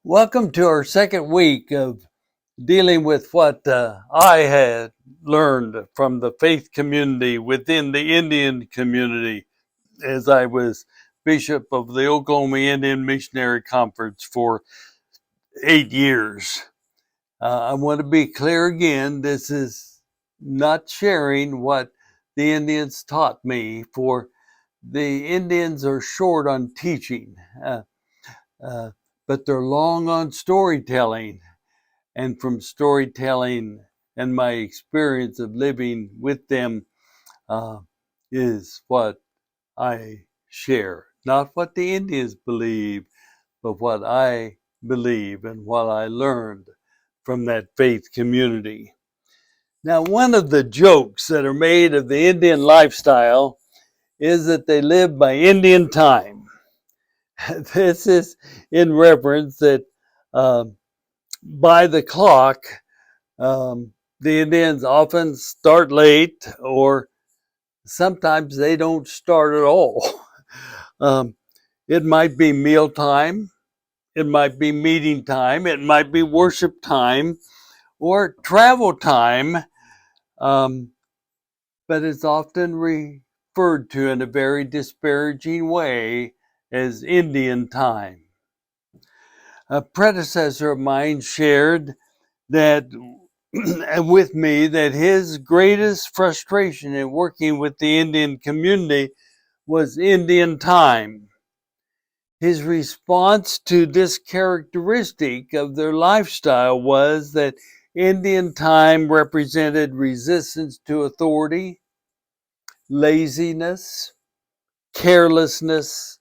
Welcome to our second week of dealing with what I had learned from the faith community within the Indian community as I was Bishop of the Oklahoma Indian Missionary Conference for 8 years. I want to be clear again, this is not sharing what the Indians taught me, for the Indians are short on teaching. Uh, but they're long on storytelling. And from storytelling and my experience of living with them uh, is what I share. Not what the Indians believe, but what I believe and what I learned from that faith community. Now, one of the jokes that are made of the Indian lifestyle is that they live by Indian time. This is in reference that by the clock, the Indians often start late, or sometimes they don't start at all. It might be meal time, it might be meeting time, it might be worship time, or travel time, but it's often referred to in a very disparaging way as Indian time. A predecessor of mine shared that with me that his greatest frustration in working with the Indian community was Indian time. His response to this characteristic of their lifestyle was that Indian time represented resistance to authority, laziness, carelessness,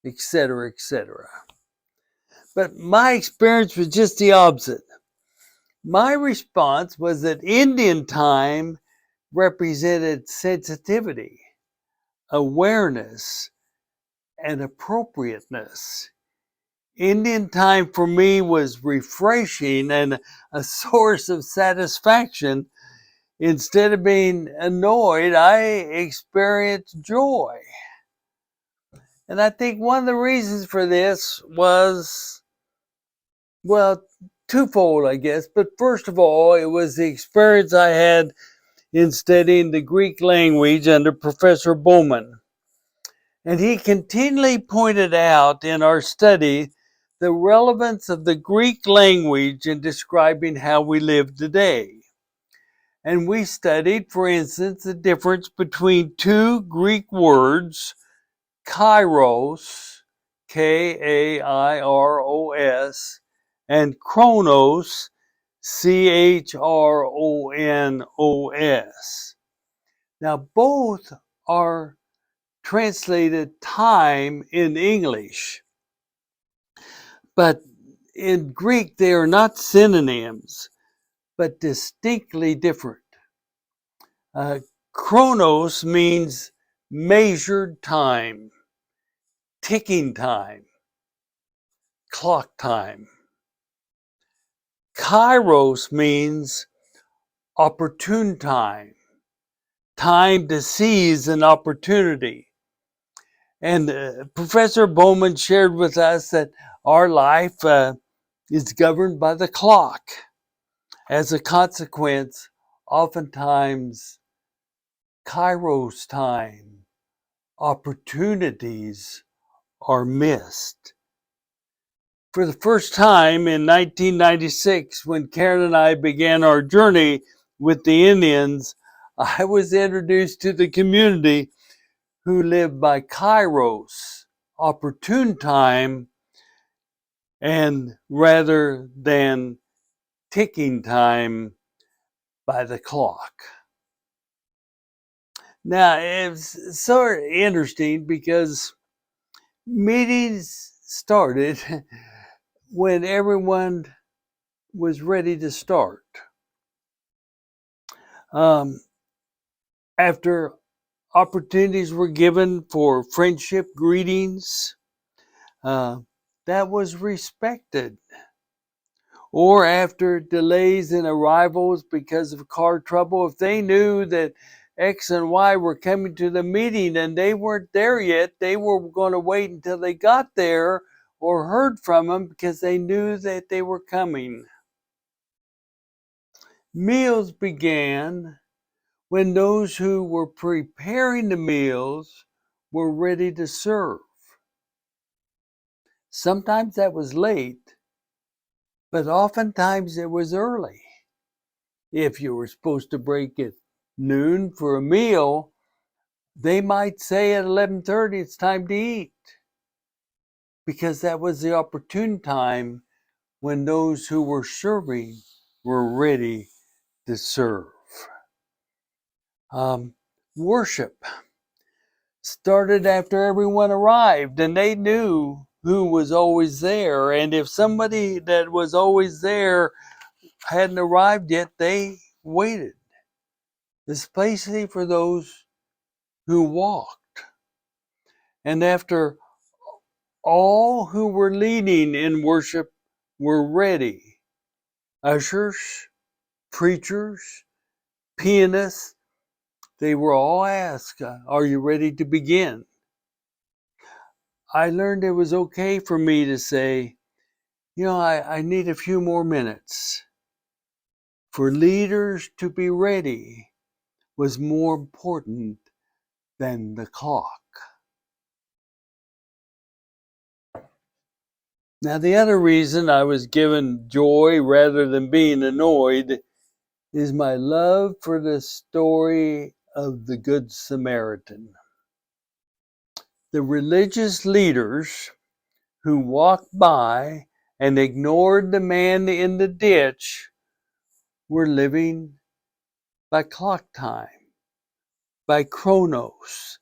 etc., etc. But my experience was just the opposite. My response was that Indian time represented sensitivity, awareness, and appropriateness. Indian time for me was refreshing and a source of satisfaction. Instead of being annoyed, I experienced joy. And I think one of the reasons for this was, well, twofold, I guess. But first of all, it was the experience I had in studying the Greek language under Professor Bowman. And he continually pointed out in our study the relevance of the Greek language in describing how we live today. And we studied, for instance, the difference between two Greek words, kairos, Kairos, and chronos, Chronos. Now, both are translated time in English, but in Greek they are not synonyms, but distinctly different. Chronos means measured time, ticking time, clock time. Kairos means opportune time, time to seize an opportunity. And Professor Bowman shared with us that our life is governed by the clock. As a consequence, oftentimes, Kairos time, opportunities are missed. For the first time in 1996, when Karen and I began our journey with the Indians, I was introduced to the community who live by Kairos, opportune time, and rather than ticking time by the clock. Now, it's sort of interesting because meetings started when everyone was ready to start. After opportunities were given for friendship greetings, that was respected. Or after delays in arrivals because of car trouble, if they knew that X and Y were coming to the meeting and they weren't there yet, they were going to wait until they got there or heard from them because they knew that they were coming. Meals began when those who were preparing the meals were ready to serve. Sometimes that was late, but oftentimes it was early. If you were supposed to break at noon for a meal, they might say at 11:30 it's time to eat, because that was the opportune time when those who were serving were ready to serve. Worship started after everyone arrived, and they knew who was always there. And if somebody that was always there hadn't arrived yet, they waited, especially for those who walked. And after all who were leading in worship were ready, ushers, preachers, pianists, they were all asked, are you ready to begin? I learned it was okay for me to say, I need a few more minutes. For leaders to be ready was more important than the clock. Now, the other reason I was given joy rather than being annoyed is my love for the story of the Good Samaritan. The religious leaders who walked by and ignored the man in the ditch were living by clock time, by chronos.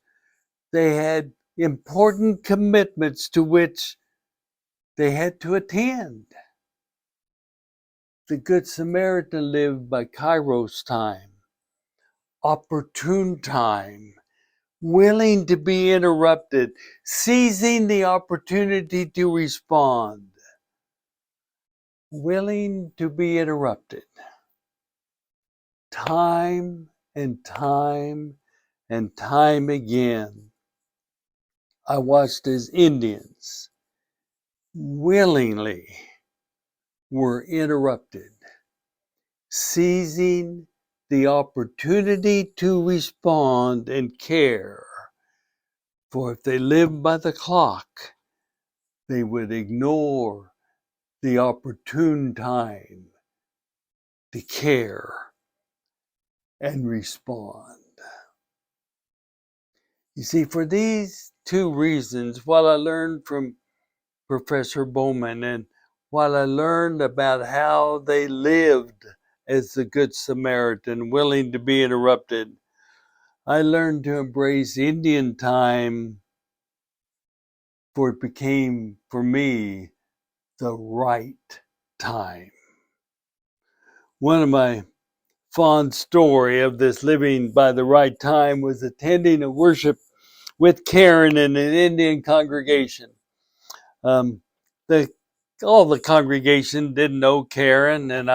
They had important commitments to which they had to attend. The Good Samaritan lived by kairos time, opportune time, willing to be interrupted, seizing the opportunity to respond, willing to be interrupted. Time and time and time again, I watched as Indians willingly were interrupted, seizing the opportunity to respond and care. For if they lived by the clock, they would ignore the opportune time to care and respond. You see, for these two reasons, while I learned from Professor Bowman and while I learned about how they lived as the Good Samaritan, willing to be interrupted, I learned to embrace Indian time, for it became, for me, the right time. One of my fond story of this living by the right time was attending a worship with Karen in an Indian congregation. Um, all the congregation didn't know Karen, and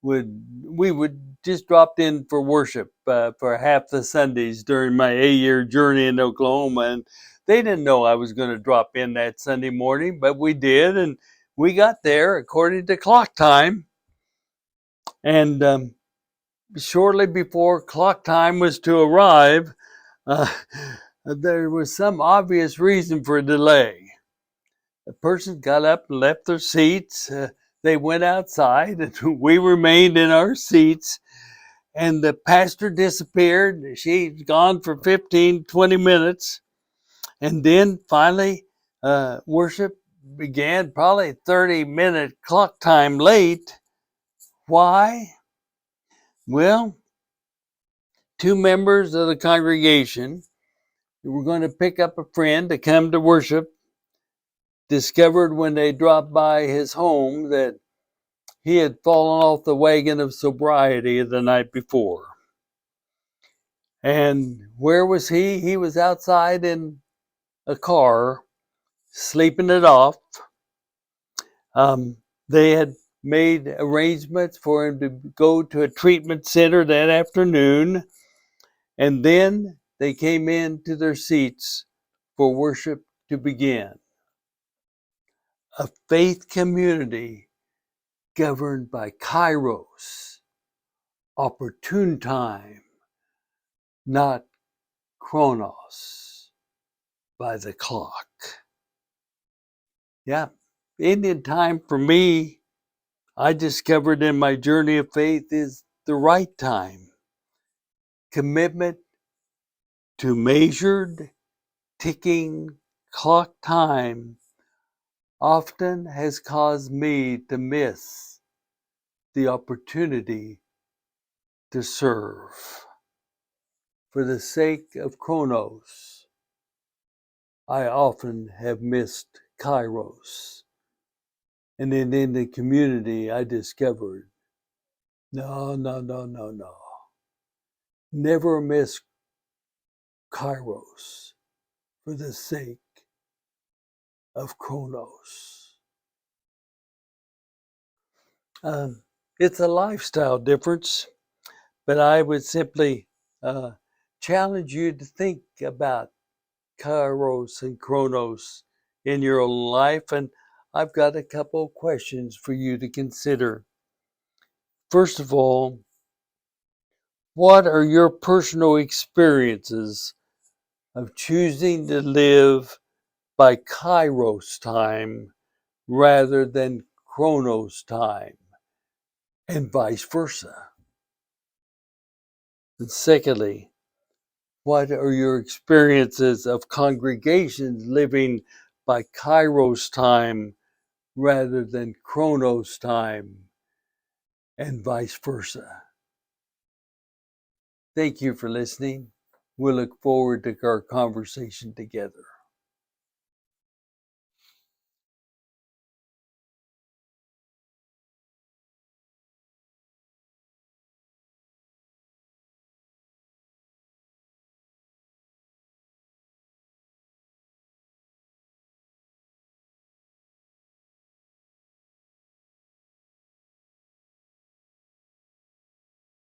we would just dropped in for worship for half the Sundays during my 8-year journey in Oklahoma, and they didn't know I was going to drop in that Sunday morning, but we did, and we got there according to clock time, and shortly before clock time was to arrive, uh, there was some obvious reason for a delay. The person got up and left their seats. They went outside, and we remained in our seats. And the pastor disappeared. She's gone for 15, 20 minutes. And then finally, worship began, probably 30-minute clock time late. Why? Well, two members of the congregation who were going to pick up a friend to come to worship discovered when they dropped by his home that he had fallen off the wagon of sobriety the night before. And where was he? He was outside in a car, sleeping it off. They had made arrangements for him to go to a treatment center that afternoon, and then they came into their seats for worship to begin. a faith community governed by Kairos, opportune time, not Chronos, by the clock. Yeah, Indian time for me, I discovered in my journey of faith, is the right time. Commitment to measured, ticking clock time often has caused me to miss the opportunity to serve. For the sake of Chronos, I often have missed Kairos. And then in the community, I discovered, no. Never miss Kairos for the sake of Chronos. It's a lifestyle difference, but I would simply challenge you to think about Kairos and Chronos in your own life, and I've got a couple of questions for you to consider. First of all, what are your personal experiences of choosing to live by Kairos time rather than Chronos time, and vice versa? And secondly, what are your experiences of congregations living by Kairos time rather than Chronos time, and vice versa? Thank you for listening. We'll look forward to our conversation together.